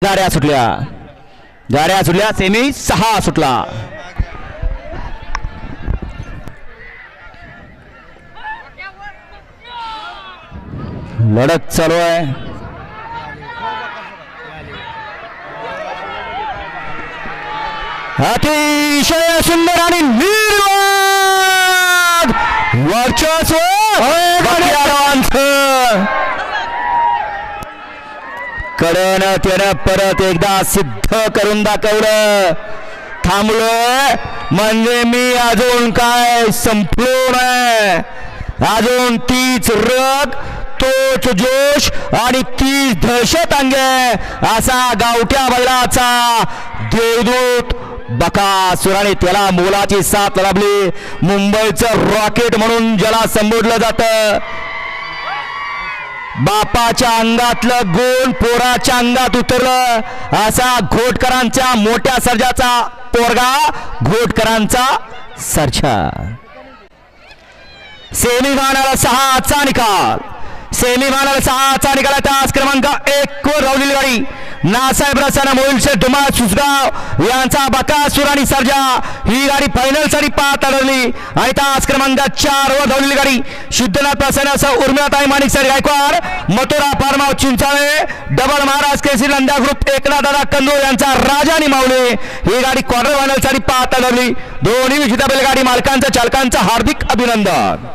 गाड्या सुटल्या सेमी 6 सुटला। लढत चालू आहे। अतिशय सुंदर आणि निर्वाद वर्चस्व कडन त्यानं परत एकदा सिद्ध करून दाखवलं। थांबलोय म्हणजे मी अजून काय संपलो नाही, अजून तीच रग, तोच जोश आणि तीच दहशत अंगे असा गावठ्या बैलाचा देवदूत बकासुराने त्याला मोलाची साथ लाभली। मुंबईचं रॉकेट म्हणून ज्याला संबोधलं जातं, बापाच्या अंगातलं गुण पोराच्या अंगात उतरलं असा घोटकरांच्या मोठ्या सर्जाचा पोरगा, घोटकरांचा सर्जा। सेमीफायनल 6चा निकाल, सेमीफायनल 6चा निकाल। तास क्रमांक 1 वर धावलेली गाडी नासाहेब रसाना मोहिल शेठ धुमाळ सुसगाव यांचा बकासूर आणि सर्जा ही गाडी फायनल साठी पाहत आढळली। आणि तास क्रमांक 4 वर धावलेली गाडी सिद्धनाथ प्रसन्न उर्मिलाताई माणिकसर Gaikwad Mathura farm house Chinchale double Maharaj Kesari Nanda group Eknath Dada Kandu यांचा राजा आणि माऊली ही गाडी क्वार्टर फायनल साठी पाहत आढळली। दोन्ही विजेत्या बैलगाडी मालकांचं चालकांचं हार्दिक अभिनंदन।